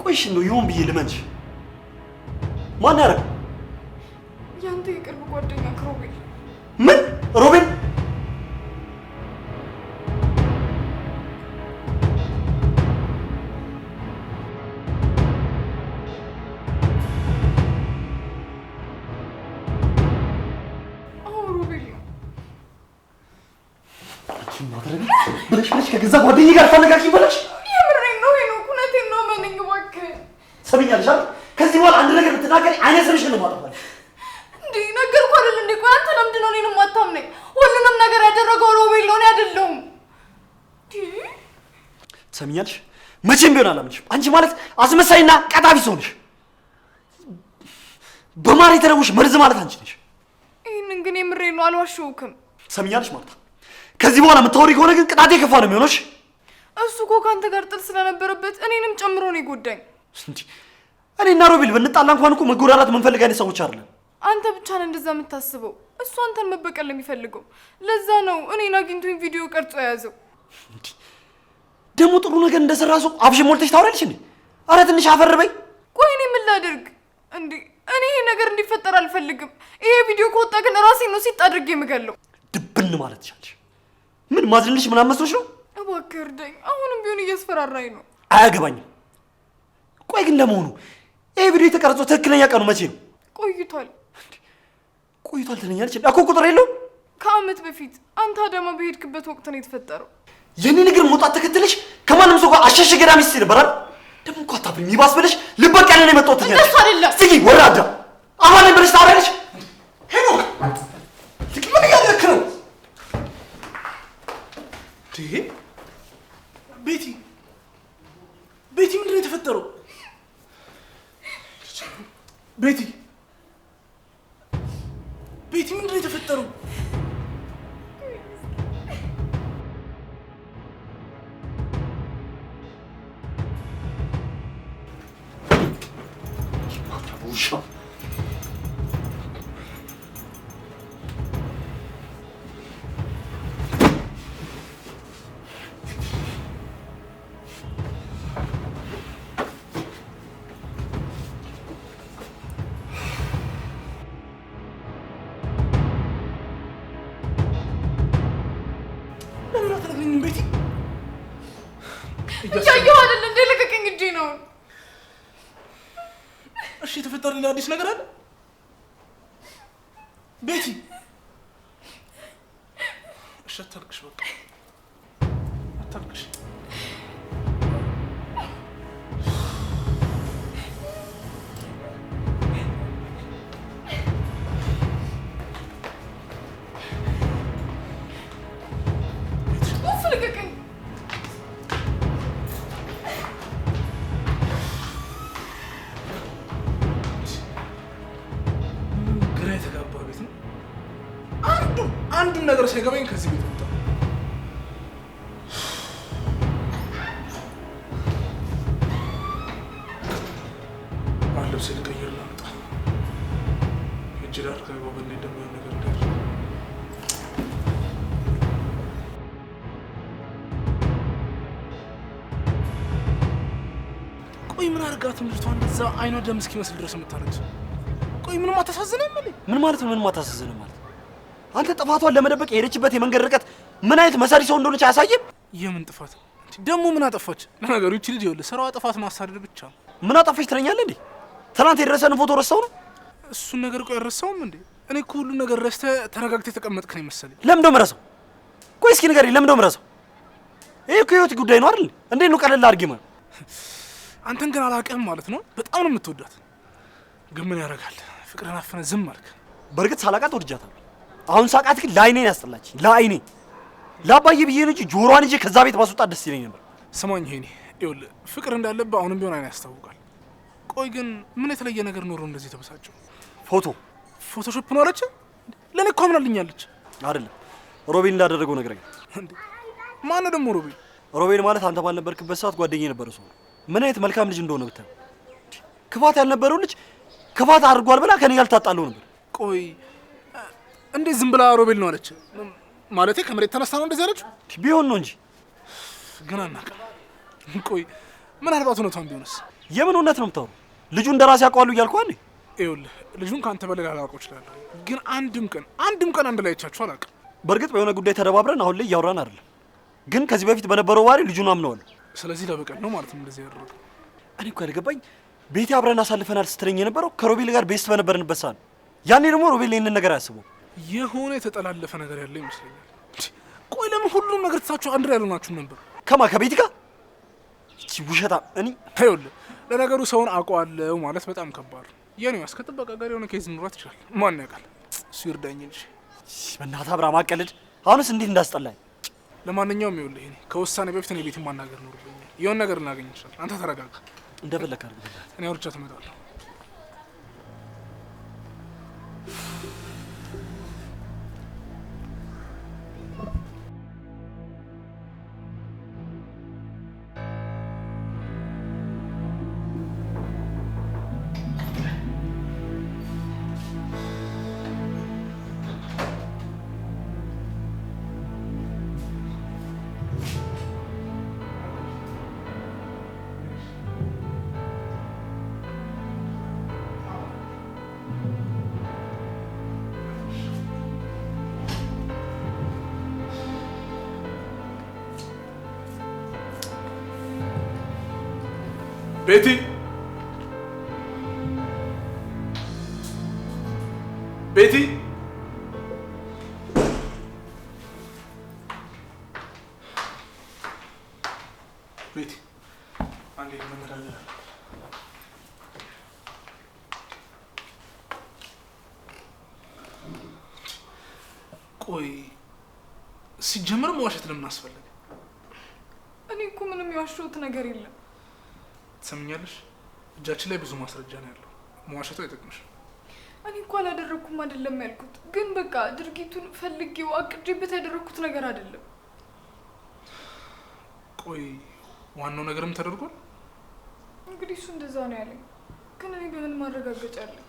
ቆይሽ ነው ይሁን ብዬ ልመንሽ ማን ያረግ ያንተ የቅርብ ጓደኛ ሮቤል ምን ሮቤል ብለሽ ከገዛ ጓደኛዬ ጋር ታነጋግሪ ብለሽ የምሬን ነው እውነቴን ነው ማንኝ እባክህ ሰምኛለሽ አይደል ከዚህ በኋላ አንድ ነገር ብትናገሪ አይነ ስርሽ ነው ማጥፋት እንዴ ነገርኩህ አይደል እንዴ ቆይ አንተ ለምንድን ነው እኔንም አታምነኝ ሁሉንም ነገር ያደረገው ሮቤል ነው አይደለም ሰምኛለሽ መቼም ቢሆን አላምንሽም አንቺ ማለት አስመሳይና ቀጣፊ ሰው ነሽ በማር የተለውሽ መርዝ ማለት አንቺ ነሽ ይሄንን ግን የምሬን ነው አልዋሽውክም ሰምኛለሽ ማርታ ከዚህ በኋላ የምታወሪ ከሆነ ግን ቅጣቴ ከፋ ነው የሚሆነሽ እሱ እኮ ካንተ ጋር ጥል ስለነበረበት እኔንም ጨምሮ ነው ይጎዳኝ እንዴ እኔና ሮቤል ብንጣላ እንኳን እኮ መጎዳዳት የምንፈልግ አይነት ሰዎች አይደለም አንተ ብቻ ነህ እንደዛ የምታስበው እሱ አንተን መበቀል የሚፈልገው ለዛ ነው እኔን አግኝቶኝ ቪዲዮ ቀርጾ ያዘው እንዴ ደግሞ ጥሩ ነገር እንደሰራ ሰው አፍሽ ሞልተሽ ታወራለሽ እንዴ አረ ትንሽ አፈር በይ ቆይ እኔ ምን ላድርግ እንዴ እኔ ይሄ ነገር እንዲፈጠር አልፈልግም ይሄ ቪዲዮ ከወጣ ግን ራሴን ነው ሲጥ አድርጌ የምገለው ድብን ማለት ይቻላል ምን ማዝልልሽ ምን አመስሎሽ ነው እባክህ እርዳኝ አሁንም ቢሆን እያስፈራራኝ ነው አያገባኝም ቆይ ግን ለመሆኑ ይሄ ቪዲዮ የተቀረጸው ትክክለኛ ቀኑ መቼ ነው ቆይቷል ትለኛለች እኮ ቁጥር የለውም ከአመት በፊት አንተ አዳማ በሄድክበት ወቅት ነው የተፈጠረው የኔ ነገር መውጣት ተከትለሽ ከማንም ሰው ጋር አሸሸ ገዳሚ ስትይ ነበር አይደል ደግሞ እኮ አታፍሪም ይባስ ብለሽ ልበቅ ያለ ነው የመጣሁት ትኛለሽ እሱ አይደለም እስኪ ወራዳ አማን ብለሽ ታወሪያለሽ ሄኖክ ምን ያደረክ ነው ቤቲ ምንድን ነው የተፈጠረው ቤቲ ምንድን ነው የተፈጠረው እያየሁ አይደል እንዴ ልቀቀኝ እጄ ነው እሺ የተፈጠረ ሌላ አዲስ ነገር አለ ቤቲ እሺ አታልቅሽ በቃ አታልቅሽ አንድም ነገር ሳይገባኝ ከዚህ ቤት ወጣ ልብስ ልቀይር ላምጣ እጅ ዳር ከገባሁ በእንዴት ደግሞ ያን ነገር እንዳለ ቆይ ምን አድርጋት ልጅቷን እንደዛ አይኗ ደም እስኪመስል ድረስ የምታረግሰው ቆይ ምንም አታሳዝንም ምን ማለት ነው ምንም አታሳዝንም ማለት አንተ ጥፋቷን ለመደበቅ የሄደችበት የመንገድ ርቀት ምን አይነት መሰሪ ሰው እንደሆነች አያሳይም የምን ጥፋት ደግሞ ምን አጠፋች ለነገሩ እቺ ልጅ ይኸውልህ ስራዋ ጥፋት ማሳደድ ብቻ ምን አጠፋች ትለኛለህ እንዴ ትናንት የደረሰን ፎቶ ረሳው ነው እሱን ነገር ቆይ ረሳውም እንዴ እኔ እኮ ሁሉ ነገር ረስተህ ተረጋግተህ ተቀመጥክ ነው መሰለኝ ለምን ደም ረሳው ቆይ እስኪ ንገረኝ ለምን ደም ረሳው ይሄ እኮ ህይወት ጉዳይ ነው አይደል እንዴት ነው ቀለል አድርጌ ማለት አንተን ግን አላውቅህም ማለት ነው በጣም ነው የምትወዳት ግን ምን ያደርጋል ፍቅርን አፈነ ዝም አልክ በርግጥ ሳላቃት ወድጃታለሁ አሁን ሳቃት ግን ለአይኔ ያስጠላች ለአይኔ ለአባዬ ብዬ ነው እንጂ ጆሮዋን ይዤ ከዛ ቤት ማስወጣት ደስ ይለኝ ነበር ስማኝ ሄኒ ይኸውልህ ፍቅር እንዳለብህ አሁንም ቢሆን አይኔ ያስታውቃል ቆይ ግን ምን የተለየ ነገር ኖሮ እንደዚህ ተበሳጨው ፎቶሾፕ ነው አለች ለኔ እኮ አምናልኛለች አይደለም ሮቤል እንዳደረገው ነገር እንዴ ማን ነው ደግሞ ሮቤል ማለት አንተ ባልነበርክበት ሰዓት ጓደኛዬ ነበር ሰው ምን አይነት መልካም ልጅ እንደሆነ ብታይ ክፋት ያልነበረው ልጅ ክፋት አድርጓል ብላ ከኔ ጋር ታጣለው ነበር ቆይ እንዴ ዝም ብላ ሮቤል ነው አለች ማለቴ ከመሬት ተነስታ ነው እንደዚህ አለች ቢሆን ነው እንጂ ግን አናውቅም ቆይ ምን አልባት እውነቷን ቢሆንስ የምን እውነት ነው የምታወራው? ልጁ እንደራሴ አውቀዋለሁ እያልኩ አይደል? ይኸውልህ ልጁን ካንተ በላይ ላላውቀው እችላለሁ፣ ግን አንድም ቀን አንድ ላይ አይቻችሁ አላውቅም። በእርግጥ በሆነ ጉዳይ ተደባብረን አሁን ላይ እያወራን አይደለም፣ ግን ከዚህ በፊት በነበረው ባህሪ ልጁን አምነዋለሁ። ስለዚህ ለበቀል ነው ማለት ነው እንደዚህ ያደረገው? እኔ እኮ ያልገባኝ ቤቴ አብረን አሳልፈናል ስትለኝ የነበረው ከሮቤል ጋር ቤስት በነበርንበት ሰዓት ነው። ያኔ ደግሞ ሮቤል ይህንን ነገር አያስበው። የሆነ የተጠላለፈ ነገር ያለ ይመስለኛል። ቆይ ለምን ሁሉም ነገር ትታችሁ አንድ ላይ ያልሆናችሁም ነበር? ከማ ከቤት ጋር እቺ ውሸታ እኔ ይኸውልህ ለነገሩ ሰውን አውቀዋለሁ ማለት በጣም ከባድ ነው። የኔ ከጥበቃ ጋር የሆነ ኬዝ ኑሯት ይችላል። ማን ያውቃል? እሱ ይርዳኝ እንጂ። በእናትህ አብርሃም አቀልድ። አሁንስ እንዴት እንዳስጠላኝ። ለማንኛውም ይኸውልህ እኔ ከውሳኔ በፊት እኔ ቤትን ማናገር ኖርብኛል። የሆነ ነገር ልናገኝ ይችላል። አንተ ተረጋጋ። እንደፈለክ አድርግ። እኔ አውርቻት እመጣለሁ። ቤቲ ቤቲ ቤቲ አንዴ መነጋገር አለ። ቆይ ሲጀመር መዋሸት ለምን አስፈለገ? እኔ እኮ ምንም የዋሸሁት ነገር የለም። ትሰምኛለሽ? እጃችን ላይ ብዙ ማስረጃ ነው ያለው። መዋሸቱ አይጠቅምሽም። እኔ እኮ አላደረኩም አይደለም ያልኩት፣ ግን በቃ ድርጊቱን ፈልጌው አቅጄበት ያደረኩት ነገር አይደለም። ቆይ ዋናው ነገርም ተደርጓል? እንግዲህ እሱ እንደዛ ነው ያለኝ፣ ግን እኔ በምን ማረጋገጫ አለኝ?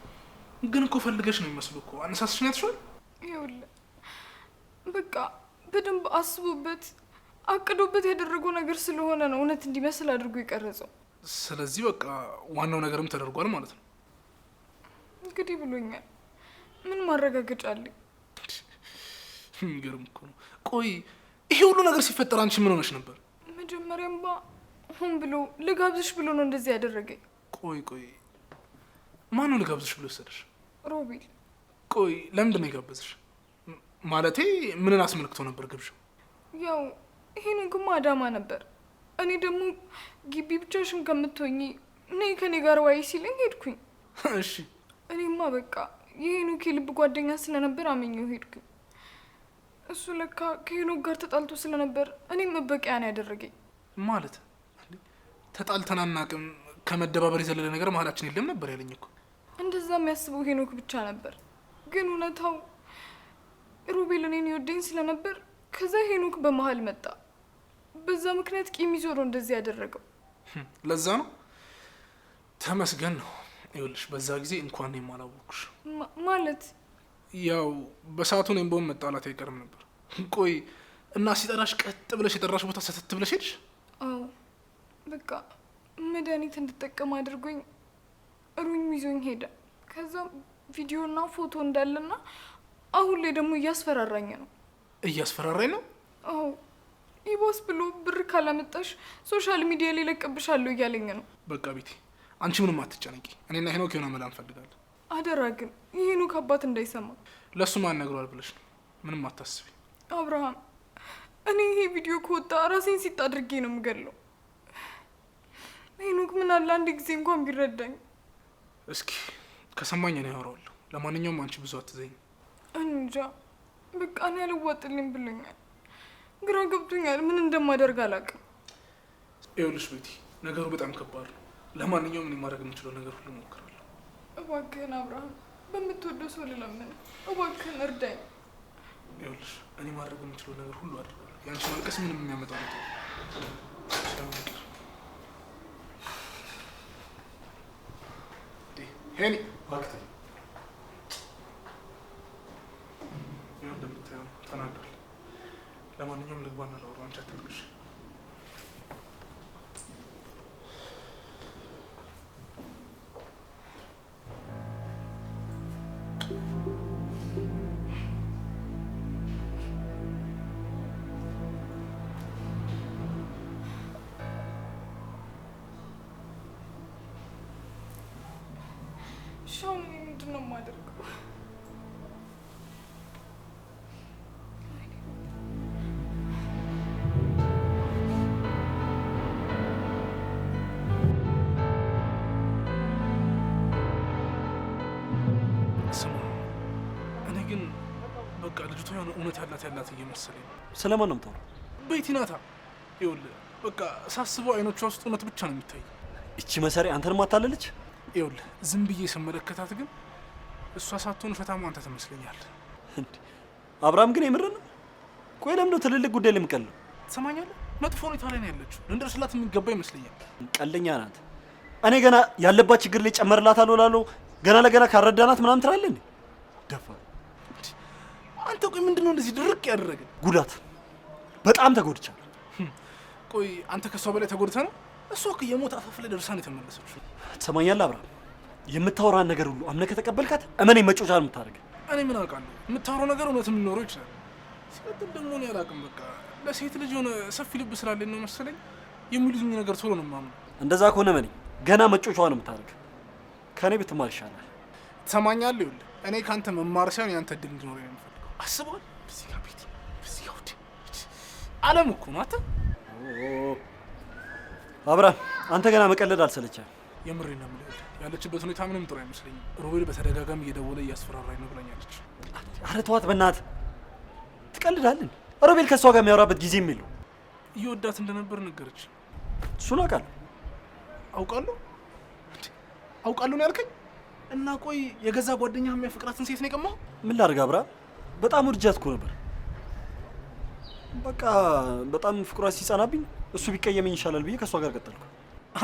ግን እኮ ፈልገሽ ነው የሚመስሉ እኮ አነሳስሽ ነው ያትሽዋል። ይኸውልህ በቃ በደንብ አስቦበት አቅዶበት ያደረገው ነገር ስለሆነ ነው እውነት እንዲመስል አድርጎ የቀረጸው። ስለዚህ በቃ ዋናው ነገርም ተደርጓል ማለት ነው። እንግዲህ ብሎኛል። ምን ማረጋገጫ አለኝ? የሚገርም እኮ ነው። ቆይ ይሄ ሁሉ ነገር ሲፈጠር አንቺ ምን ሆነሽ ነበር? መጀመሪያማ ሆን ብሎ ልጋብዝሽ ብሎ ነው እንደዚህ ያደረገኝ። ቆይ ማን ነው ልጋብዝሽ ብሎ ወሰደሽ? ሮቤል። ቆይ ለምንድን ነው የጋበዝሽ? ማለቴ ምንን አስመልክቶ ነበር ግብዣው? ያው ይሄንን ግማ አዳማ ነበር። እኔ ደግሞ ግቢ ብቻሽን ከምትሆኚ ነይ ከኔ ጋር ዋይ ሲለኝ ሄድኩኝ። እሺ። እኔማ በቃ የሄኖክ ልብ ጓደኛ ስለነበር አመኘው ሄድኩኝ። እሱ ለካ ከሄኖክ ጋር ተጣልቶ ስለነበር እኔም መበቂያ ነው ያደረገኝ። ማለት ተጣልተን አናውቅም፣ ከመደባበር የዘለለ ነገር መሀላችን የለም ነበር ያለኝ እኮ። እንደዛ የሚያስበው ሄኖክ ብቻ ነበር። ግን እውነታው ሮቤል እኔን ይወደኝ ስለነበር ከዛ ሄኖክ በመሀል መጣ። በዛ ምክንያት ቂም ይዞ ነው እንደዚህ ያደረገው። ለዛ ነው። ተመስገን ነው። ይኸውልሽ በዛ ጊዜ እንኳን ነው የማላወቅሽ። ማለት ያው በሰዓቱ እኔም በሆን መጣላት አይቀርም ነበር። ቆይ እና ሲጠራሽ ቀጥ ብለሽ የጠራሽ ቦታ ሰተት ብለሽ ሄድሽ? አዎ በቃ መድኃኒት እንድጠቀም አድርጎኝ ሩኝ ይዞኝ ሄደ። ከዛ ቪዲዮና ፎቶ እንዳለና አሁን ላይ ደግሞ እያስፈራራኝ ነው። እያስፈራራኝ ነው? አዎ ይቦስ ብሎ ብር ካላመጣሽ ሶሻል ሚዲያ ላይ ለቀብሻለሁ እያለኝ ነው። በቃ ቤቲ አንቺ ምንም አትጨነቂ። እኔና ሄኖክ የሆነ መላ እንፈልጋለን። አደራ ግን የሄኖክ አባት እንዳይሰማ። ለሱ ማን ነግሯል ብለሽ ነው? ምንም አታስቢ አብርሃም። እኔ ይሄ ቪዲዮ ከወጣ ራሴን ሲጥ አድርጌ ነው የምገለው። ሄኖክ ምን አለ አንድ ጊዜ እንኳን ቢረዳኝ። እስኪ ከሰማኝ እኔ አወራዋለሁ። ለማንኛውም አንቺ ብዙ አትዘኝ። እንጃ በቃ እኔ አልዋጥልኝ ብሎኛል። ግራ ገብቶኛል። ምን እንደማደርግ አላውቅም። ይኸውልሽ ቤቲ ነገሩ በጣም ከባድ ነው። ለማንኛውም እኔ ማድረግ የምችለው ነገር ሁሉ እሞክራለሁ። እባክህን አብርሃም፣ በምትወደው ሰው ልለምን፣ እባክህን እርዳኝ። ይኸውልሽ እኔ ማድረግ የምችለው ነገር ሁሉ አድርጋለሁ። የአንቺ ማልቀስ ምንም የሚያመጣው ነገር ሄኒ ባክተ ይኸው እንደምታየው ተናዷል። ለማንኛውም ልግባና ላውራው። አንቺ አትልቅሽ። ነው እውነት ያላት እየመሰለኝ። ስለማን ነው የምታወራው? ቤቲ ናታ። ይኸውልህ በቃ ሳስበው አይኖቿ ውስጥ እውነት ብቻ ነው የሚታይ። እቺ መሰሪ አንተን ማታለለች? ይኸውልህ ዝም ብዬ ስመለከታት ግን እሷ ሳትሆን ውሸታማ አንተ ትመስለኛለህ። አብርሃም ግን የምር ነው? ቆይ ለምን ነው ትልልቅ ጉዳይ ለምቀል? ትሰማኛለህ? መጥፎ ሁኔታ ላይ ነው ያለችው። ልንደርስላት የሚገባ ይመስለኛል። ቀልደኛ ናት። እኔ ገና ያለባት ችግር ላይ ጨመርላታለሁ እላለሁ። ገና ለገና ካረዳናት ምናምን ትላለህ እንዴ? ደፋ አንተ። ቆይ ምንድነው እንደዚህ ድርቅ ያደረገ? ጉዳት በጣም ተጎድቻለሁ። ቆይ አንተ ከሷ በላይ ተጎድተህ ነው? እሷ እኮ የሞት አፋፍ ላይ ደርሳ ነው የተመለሰችው። ትሰማኛለህ አብርሃም? የምታወራን ነገር ሁሉ አምነህ ከተቀበልካት እመኔ መጮቻ ነው የምታደርገው። እኔ ምን አውቃለሁ? የምታወራው ነገር እውነትም ሊኖረው ይችላል። ሲቀጥል ደግሞ እኔ አላውቅም። በቃ ለሴት ልጅ የሆነ ሰፊ ልብ ስላለኝ ነው መሰለኝ የሚሉኝ ነገር ቶሎ ነው የማምነው። እንደዛ ከሆነ እመኔ ገና መጮቻ ነው የምታደርገው። ከእኔ ብትማር ይሻላል። ትሰማኛለህ? ይኸውልህ እኔ ከአንተ መማር ሳይሆን የአንተ እድል እንዲኖረኝ ነው የምፈልገው። አስበዋል? በዚህ ጋር ቤት፣ በዚህ ጋር ውድ አለም እኮ ነው። አንተ አብርሃም አንተ ገና መቀለድ አልሰለችህም? የምሬን ነው የምልህ። ያለችበት ሁኔታ ምንም ጥሩ አይመስለኝም። ሮቤል በተደጋጋሚ እየደወለ እያስፈራራኝ ነው ብላኛለች። ኧረ ተዋት በእናትህ። ትቀልዳለህ? ሮቤል ከእሷ ጋር የሚያወራበት ጊዜ የሚለው እየወዳት እንደነበር ነገረች። እሱን አውቃለሁ። አውቃለሁ ነው ያልከኝ? እና ቆይ የገዛ ጓደኛ የሚያፈቅራትን ሴት ነው የቀማው? ምን ላድርግ አብርሃም፣ በጣም ውርጃት እኮ ነበር። በቃ በጣም ፍቅሯ ሲጸናብኝ እሱ ቢቀየመኝ ይሻላል ብዬ ከእሷ ጋር ቀጠልኩ።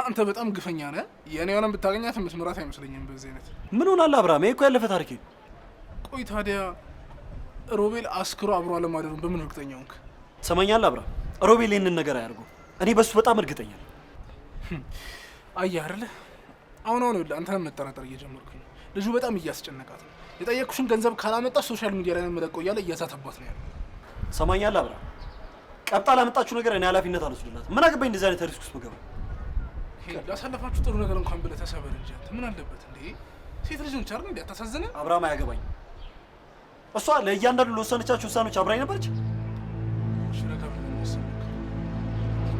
አንተ በጣም ግፈኛ ነህ። የእኔ የሆነም ብታገኛት መስመራት አይመስለኝም በዚህ አይነት። ምን ሆናለህ አብርሃም? ይሄ እኮ ያለፈ ታሪክ ነው። ቆይ ታዲያ ሮቤል አስክሮ አብሮ አለማደሩን በምን እርግጠኛ ሆንክ? ትሰማኛለህ አብርሃም? ሮቤል ይህንን ነገር አያርገው። እኔ በሱ በጣም እርግጠኛ ነኝ። አየህ አይደለ? አሁን ይኸውልህ አንተንም መጠራጠር እየጀመርኩኝ ነው። ልጁ በጣም እያስጨነቃት ነው። የጠየቅኩሽን ገንዘብ ካላመጣሽ ሶሻል ሚዲያ ላይ መለቀው እያለ እያዛተባት ነው ያለው። ትሰማኛለህ አብርሃም? ቀብጣ ላመጣችሁ ነገር እኔ ኃላፊነት አልወስድላትም። ምን አገባኝ እንደዚህ አይነት ሪስክ ውስጥ መገባ። ላሳለፋችሁ ጥሩ ነገር እንኳን ብለህ ተሰበር እንጂ አንተ ምን አለበት እንዴ? ሴት ልጅ ነች አይደል? እንዴ አታሳዝነ? አብርሃም አያገባኝ። እሷ ለእያንዳንዱ ለወሰነቻችሁ ውሳኔዎች አብራኝ ነበረች።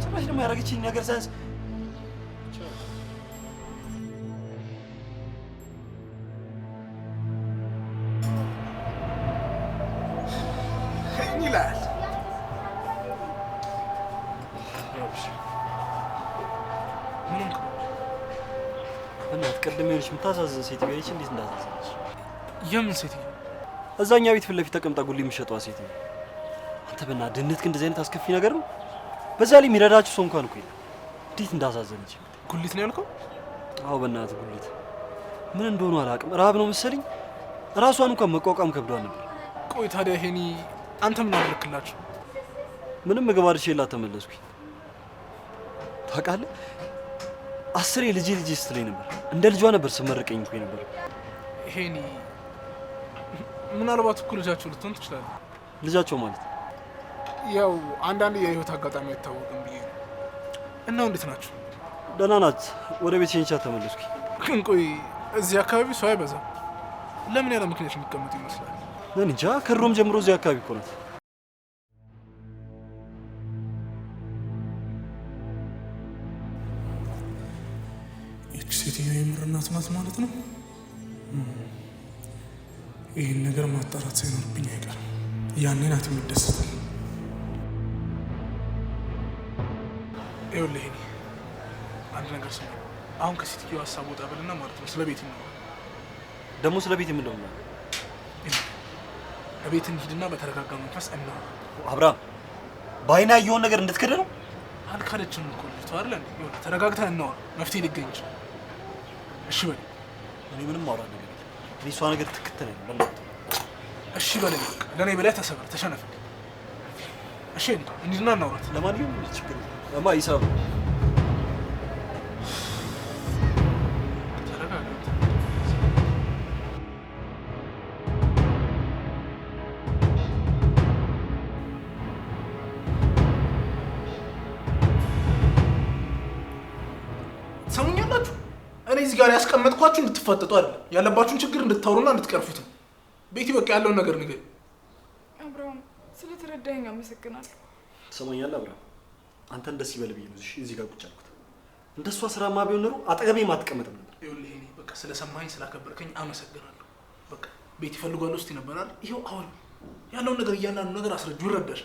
ጭራሽ ደግሞ ያደረገችኝ ነገር ሳያንስ ይላል። እናት ቅድም የሆነች የምታሳዝን ሴትዮ አይቼ እንዴት እንዳሳዘነች። የምን ሴትዮ? እዛኛ ቤት ፊት ለፊት ተቀምጣ ጉሊ የሚሸጠዋ ሴትዮ። አንተ በእናትህ ድህነት ግን እንደዚህ አይነት አስከፊ ነገር ነው። በዛ ላይ የሚረዳችሁ ሰው እንኳን እኮ የለም። እንዴት እንዳሳዘነች። ጉሊት ነው ያልከው? አዎ በእናትህ ጉሊት። ምን እንደሆኑ አላውቅም። ረሀብ ነው መሰለኝ። ራሷን እንኳን መቋቋም ከብዷል ነበር። ቆይ ታዲያ ሄኒ አንተ ምን አደረክላችሁ? ምንም ምግብ አድርሼላት ተመለስኩኝ። ታውቃለህ 10 ልጅ ስትለኝ ነበር። እንደ ልጇ ነበር ስመርቀኝ እኮ ነበር። ሄኒ ምናልባት እኮ ልጃቸው ልትሆን ትችላለህ። ልጃቸው ማለት ያው አንዳንድ የህይወት አጋጣሚ አይታወቅም ብዬ ነው። እና እንዴት ናቸው? ደህና ናት። ወደ ቤት ሸኝቻት ተመለስኩኝ። ግን ቆይ እዚህ አካባቢ ሰው አይበዛም። ለምን ያለ ምክንያት የሚቀመጡ ይመስላል? እንጃ ከድሮም ጀምሮ እዚህ አካባቢ እኮ ናት። ይህች ሴትዮ የምር እናት ናት ማለት ነው? ይህን ነገር ማጣራት ሳይኖርብኝ አይቀርም። ያኔ ናት የምትደሰተው። ይኸውልህ እኔ አንድ ነገር ስማ። አሁን ከሴትዮ ሀሳብ ወጣ በልና ማለት ነው ስለ ቤት ነው። ደግሞ ስለ ቤት የምንለው ነው። ቤት እንሂድና በተረጋጋ መንፈስ እናወራ። አብርሃም በአይና የሆነ ነገር እንድትክድ ነው። አልካደችም እኮ ልጅቷ አይደል እንዴ? ይኸውልህ ተረጋግተን እናወራ፣ መፍትሄ ሊገኝ ይችላል። እሺ በል። እኔ ምንም ማውራት ነገር እኔ እሷ ነገር ትክክል ነው በል። እሺ በለኝ። ለእኔ ብለህ ተሰበር፣ ተሸነፍ። እሺ እንሂድና እናውራት። ለማንኛውም ችግር እማ ይሳብ ሰሙኛላችሁ። እኔ እዚህ ጋር ያስቀመጥኳችሁ እንድትፋጠጡ አይደለም፣ ያለባችሁን ችግር እንድታወሩና እንድትቀርፉት ነው። ቤቲ በቃ ያለውን ነገር ንገር። አብርሃም ስለተረዳኸኝ አመሰግናለሁ። ትሰማኛለህ አብርሃም? አንተን ደስ ይበል ብዬ ነው እዚህ ጋር ቁጭ አልኩት። እንደሷ ስራማ ቢሆን ኖሮ አጠገቤም አትቀመጥም ነበር። ይኸውልህ እኔ በቃ ስለሰማኸኝ ስላከበርከኝ አመሰግናለሁ። በቃ ቤቲ ፈልጓል ውስጥ ይነበራል። ይኸው አሁን ያለውን ነገር እያንዳንዱ ነገር አስረጁ ይረዳሽ።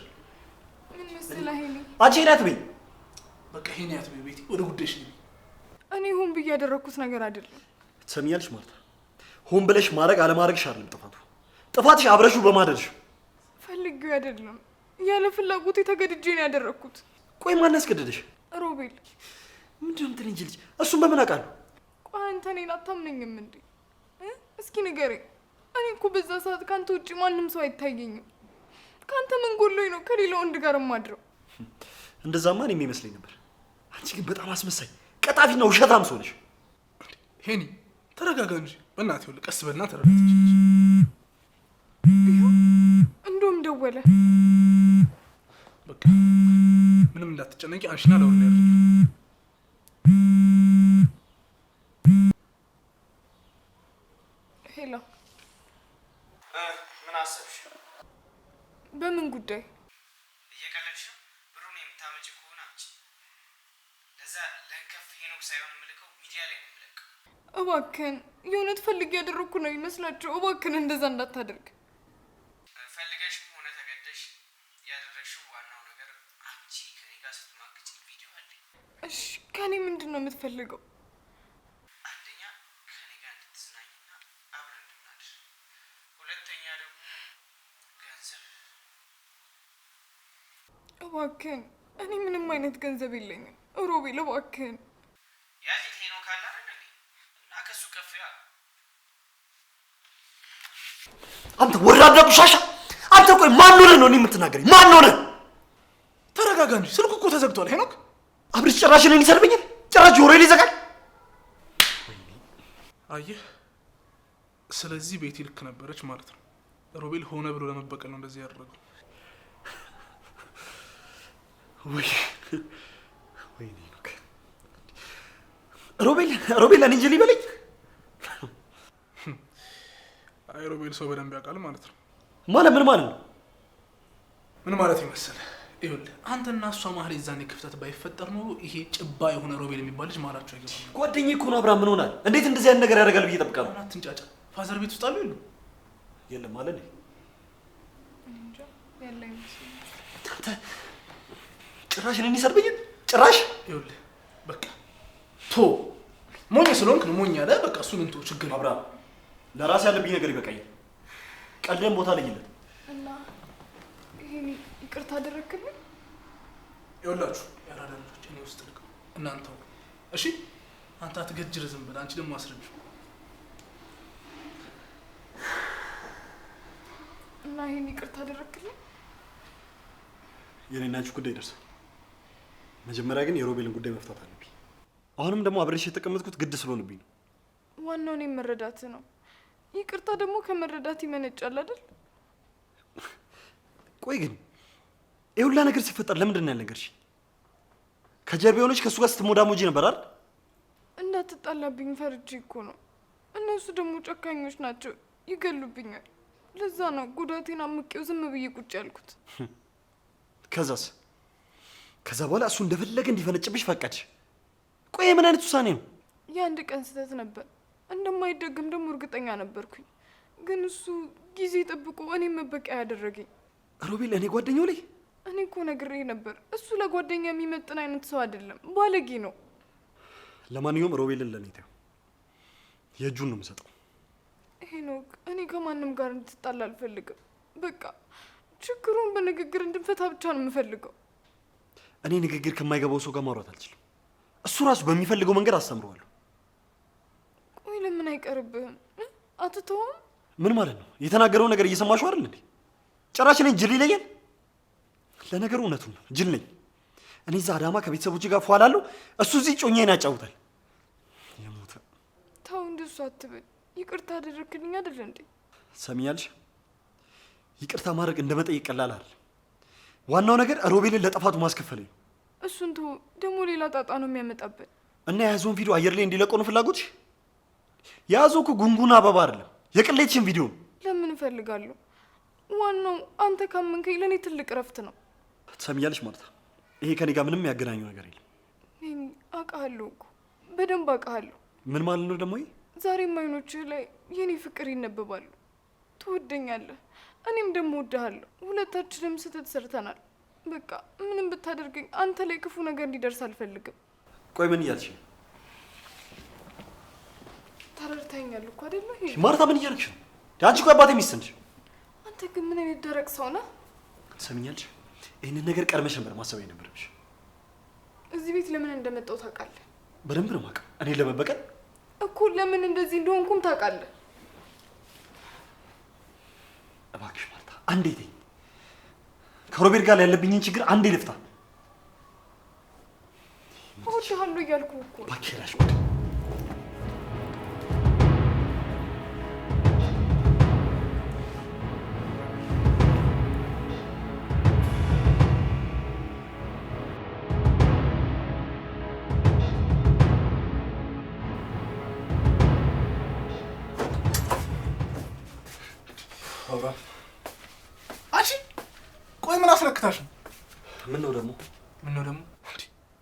ምን መሰለህ ሄሊ፣ አንቺ ሄዳት በይ በቃ ይሄን ያት በይ ቤቲ፣ ወደ ጉዳይሽ ነኝ። እኔ ሆን ብዬ ያደረኩት ነገር አይደለም። ትሰሚኛለሽ ማርታ? ሆን ብለሽ ማድረግ አለማድረግሽ አይደለም ጥፋቱ። ጥፋትሽ አብረሹ በማደርሽ። ፈልጌው አይደለም፣ ያለ ፍላጎቴ ተገድጄ ነው ያደረኩት። ቆይ ማን ያስገደደሽ? ሮቤል። ምንድነው እንትን እንጂ ልጅ እሱን በምን አውቃለሁ? ቆይ አንተ እኔን አታምነኝም እንዴ? እስኪ ንገረኝ። እኔ እኮ በዛ ሰዓት ካንተ ውጪ ማንም ሰው አይታየኝም። ካንተ ምን ጎሎኝ ነው ከሌላ ወንድ ጋር የማድረው? እንደዛማ እኔም ይመስለኝ ነበር። አንቺ ግን በጣም አስመሳይ፣ ቀጣፊና ውሸታም ሰው ነሽ። ሄኒ ተረጋጋ እንጂ በእናትህ። ይኸውልህ ቀስ በልና ተረጋጋ። እንደውም ደወለ። በቃ ምንም እንዳትጨነቂ አንሽና ለወር ነው ያለችው። ሄሎ፣ ምን አሰብሽ? በምን ጉዳይ? እየቀለድሽ ነው? ብሩን የምታመጪ ከሆነ አንቺ ለዛ ለንከፍ ሄኖክ ሳይሆን የምልከው ሚዲያ ላይ ነው የምለቀው። እባክህን የእውነት ፈልጌ ያደረግኩ ነው ይመስላቸው። እባክህን እንደዛ እንዳታደርግ። ፈልገሽም ሆነ ተገደሽ ያደረግሽው ዋናው ነገር አንቺ ከኔ ጋር ስትማግጪ ቪዲዮ አለ። እሺ ከኔ ምንድን ነው የምትፈልገው? አንደኛ ከኔ ጋር እንድትዝናኝና አብረን እንድናድር፣ ሁለተኛ ደግሞ ገንዘብ። እባክህን እኔ ምንም አይነት ገንዘብ የለኝም ሮቤል፣ እባክህን። ያዚት ሄኖክ አለ አይደል እና ከሱ ከፍያ። አንተ ወራዳ ቆሻሻ! አንተ ቆይ ማን ሆነህ ነው እኔ የምትናገረኝ? ማን ሆነህ? ተረጋጋ እንጂ ስልኩ እኮ ተዘግቷል። ሄኖክ አብርሽ ጭራሽ እኔን ይሰርብኛል። ጭራሽ ጆሮዬን ይዘጋል። አየህ፣ ስለዚህ ቤቲ ልክ ነበረች ማለት ነው። ሮቤል ሆነ ብሎ ለመበቀል ነው እንደዚህ ያደረገው። ወይ ሄኖክ፣ ሮቤል ለኔ እንጂ ሊበለኝ። አይ ሮቤል ሰው በደንብ ያውቃል ማለት ነው። ማለት ምን ማለት ነው? ምን ማለት ይመስል? ይኸውልህ አንተና እሷ መሀል የዛኔ ክፍተት ባይፈጠር ኖሮ ይሄ ጭባ የሆነ ሮቤል የሚባል ልጅ መሀላቸው አይገባም። ጓደኛዬ እኮ ነው አብርሃም። ምን ሆናል? እንዴት እንደዚህ አይነት ነገር ያደርጋል ብዬ እጠብቃለሁ። አትንጫጫ። ፋዘር ቤት ውስጥ አሉ የሉ? የለም ማለት ነው። እንጃ ያለ ይመስለኛል። አንተ ጭራሽ እኔን ይሰርብኛል። ጭራሽ ይኸውልህ በቃ ቶ ሞኝ ስለሆንክ ነው ሞኝ ያለ። በቃ እሱን እንቶ ችግር አብርሃም፣ ለራሴ ያለብኝ ነገር ይበቃኛል። ቀልደን ቦታ ለይለት እና ይሄን ይቅርታ አደረክልኝ? ይኸውላችሁ ያራዳ ልጆች እኔ ውስጥ ልቀው እናንተው። እሺ አንተ አትገጅር፣ ዝም ብለህ አንቺ ደግሞ አስረጅ። እና ይሄን ይቅርታ አደረክልኝ? የኔና አንቺ ጉዳይ ደርሷል። መጀመሪያ ግን የሮቤልን ጉዳይ መፍታት አለብኝ። አሁንም ደግሞ አብሬሽ የተቀመጥኩት ግድ ስለሆነብኝ ነው። ዋናው እኔ መረዳት ነው። ይቅርታ ደግሞ ከመረዳት ይመነጫል አይደል? ቆይ ግን ይሄ ሁላ ነገር ሲፈጠር ለምንድን ነው ያልነገርሽኝ? ከጀርባ የሆነች ከእሱ ጋር ስትሞዳሞጂ ነበር አይደል? እንዳትጣላብኝ ፈርቼ እኮ ነው። እነሱ ደግሞ ጨካኞች ናቸው፣ ይገሉብኛል። ለዛ ነው ጉዳቴን አምቄው ዝም ብዬ ቁጭ ያልኩት። ከዛስ? ከዛ በኋላ እሱ እንደፈለገ እንዲፈነጭብሽ ፈቀድሽ። ቆይ ምን አይነት ውሳኔ ነው? የአንድ ቀን ስህተት ነበር፣ እንደማይደገም ደግሞ እርግጠኛ ነበርኩኝ። ግን እሱ ጊዜ ጠብቆ እኔ መበቂያ ያደረገኝ። ሮቤል እኔ ጓደኛው ላይ እኔ እኮ ነግሬ ነበር፣ እሱ ለጓደኛ የሚመጥን አይነት ሰው አይደለም፣ ባለጌ ነው። ለማንኛውም ሮቤልን ለኔ ተይው፣ የእጁን ነው የምሰጠው። ሄኖክ፣ እኔ ከማንም ጋር እንድትጣላ አልፈልግም። በቃ ችግሩን በንግግር እንድንፈታ ብቻ ነው የምፈልገው። እኔ ንግግር ከማይገባው ሰው ጋር ማውራት አልችልም። እሱ ራሱ በሚፈልገው መንገድ አስተምረዋለሁ። ቆይ ለምን አይቀርብህም? አትተውም? ምን ማለት ነው? የተናገረው ነገር እየሰማሽው አይደል እንዴ? ጭራሽ እኔን ጅል ይለኛል። ለነገሩ እውነቱን ነው፣ ጅል ነኝ። እኔ እዛ አዳማ ከቤተሰቦቼ ጋር ፏላለሁ፣ እሱ እዚህ ጮኛዬን ያጫውታል። የሞተ ተው፣ እንደሱ አትበል። ይቅርታ አደረክልኝ አይደል እንዴ? ሰሚያልሽ? ይቅርታ ማድረግ እንደ መጠየቅ ቀላል አይደል። ዋናው ነገር ሮቤልን ለጥፋቱ ማስከፈለኝ ነው። እሱን ተው፣ ደግሞ ሌላ ጣጣ ነው የሚያመጣብን። እና የያዘውን ቪዲዮ አየር ላይ እንዲለቀው ነው ፍላጎትሽ? የያዘው እኮ ጉንጉና አበባ አይደለም፣ የቅሌትሽን ቪዲዮ ነው። ለምን እፈልጋለሁ? ዋናው አንተ ካመንከኝ ለእኔ ትልቅ እረፍት ነው። ትሰሚያለሽ ማርታ፣ ይሄ ከኔ ጋር ምንም ያገናኘው ነገር የለም። እኔ አውቃለሁ እኮ በደንብ አውቃለሁ። ምን ማለት ነው ደግሞ ይሄ? ዛሬም አይኖችህ ላይ የኔ ፍቅር ይነበባሉ። ትወደኛለህ፣ እኔም ደግሞ እወድሃለሁ። ሁለታችንም ስህተት ሰርተናል። በቃ ምንም ብታደርገኝ አንተ ላይ ክፉ ነገር እንዲደርስ አልፈልግም። ቆይ ምን እያልሽ ነው? ተረድተኸኛል እኮ አይደለ? ማርታ ምን እያልሽ ነው? አንቺ እኮ አባቴ ሚስት ነሽ። አንተ ግን ምን አይነት ደረቅ ሰው ነህ? ትሰሚኛለሽ? ይህንን ነገር ቀድመሽ ነበር ማሰብ የነበረብሽ። እዚህ ቤት ለምን እንደመጣሁ ታውቃለህ? በደንብ ነው የማውቀው። እኔን ለመበቀል እኮ። ለምን እንደዚህ እንደሆንኩም ታውቃለህ? እባክሽ ማርታ አንዴ ተይኝ። ከሮቤል ጋር ያለብኝን ችግር አንዴ ልፍታ። እወድሃለሁ እያልኩህ እኮ። እባክሽ ላሽ ጉድ ቆይ ምን አስነክታሽ ነው? ምን ነው ደግሞ?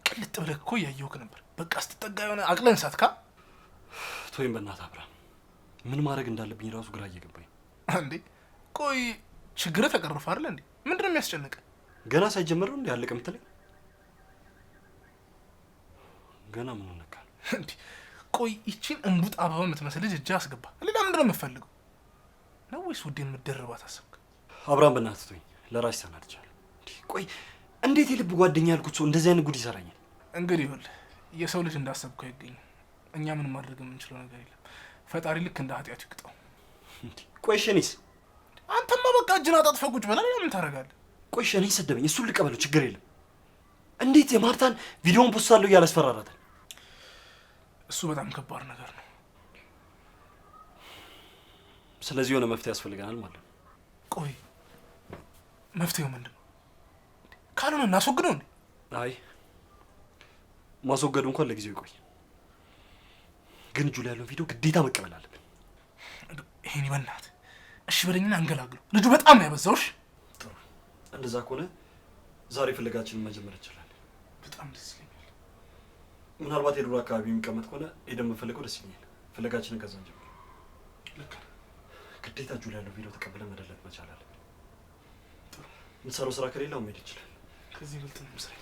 ቅልጥ ብለህ እኮ እያየሁህ ነበር። በቃ ስትጠጋ የሆነ አቅለን ሳትካ። ተወይም በእናትህ አብርሃም፣ ምን ማድረግ እንዳለብኝ ራሱ ግራ እየገባኝ። እንዴ ቆይ ችግርህ ተቀርፈ አይደል እንዴ? ምንድን ነው የሚያስጨንቅህ? ገና ሳይጀመር ነው እንዴ አለቀ የምትለኝ? ገና ምን ነካ? እንዴ ቆይ ይቺን እንቡጥ አበባ የምትመስል ልጅ እጅ አስገባ። ሌላ ምንድን ነው የምትፈልገው? ነው ወይስ ውዴን የምትደርባት አሰብክ? አብርሃም በእናትህ ተወኝ፣ ለራስህ ተናድጃለሁ። ቆይ እንዴት የልብ ጓደኛ ያልኩት ሰው እንደዚህ አይነት ጉድ ይሰራኛል? እንግዲህ ይኸውልህ የሰው ልጅ እንዳሰብከው አይገኝም። እኛ ምን ማድረግ የምንችለው ነገር የለም። ፈጣሪ ልክ እንደ ኃጢአቱ ይቅጣው። ቆይ እኔስ? አንተማ በቃ እጅን አጣጥፈህ ቁጭ በላ። ምን ታደርጋለህ? ቆይ እኔ ሰደበኝ፣ እሱን ልቀበለው፣ ችግር የለም። እንዴት የማርታን ቪዲዮውን ፖስታለሁ እያለ አስፈራራታል? እሱ በጣም ከባድ ነገር ነው። ስለዚህ የሆነ መፍትሄ ያስፈልገናል ማለት ነው። ቆይ መፍትሄው ምንድን ነው? ካልሆነ እናስወግደው እንዴ? አይ ማስወገዱ እንኳን ለጊዜው ይቆይ፣ ግን እጁ ላይ ያለውን ቪዲዮ ግዴታ መቀበል አለብን። ይሄን በእናትህ እሺ በለኝና አንገላግለው። ልጁ በጣም ነው ያበዛውሽ። ጥሩ፣ እንደዛ ከሆነ ዛሬ ፍለጋችንን መጀመር እንችላለን። በጣም ደስ ይለኛል። ምናልባት የዱር አካባቢ የሚቀመጥ ከሆነ ሄደን የምንፈልገው ደስ ይለኛል። ፍለጋችንን ከዛ እንጀምር። ልክ ነው። ግዴታ እጁ ላይ ያለው ቪዲዮ ተቀብለን መደለት መቻል አለብን። ጥሩ፣ የምትሰራው ስራ ከሌላው መሄድ ይችላል። ከዚህ ብልጥ ነው መስራት።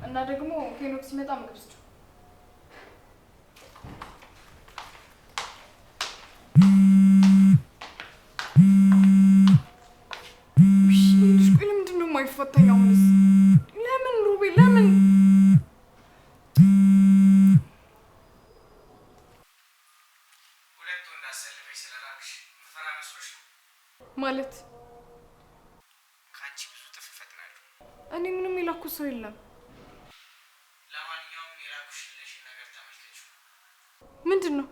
እና ደግሞ ሄኖክ ሲመጣ ምግብ ስጭው። ቆይ ለምንድን ነው የማይፈታኝ? አሁንስ ለምን ሩቤ ለምን? ሁለቱ እንዳሰልፈኝ ስለራቅሽ መፈራ መስሎሽ ነው ማለት? ከአንቺ ብዙ ጥፍ እፈጥናለሁ። እኔ ምንም የላኩት ሰው የለም። ለማንኛውም የላኩሽን ነገር ተመልከችው። ምንድን ነው?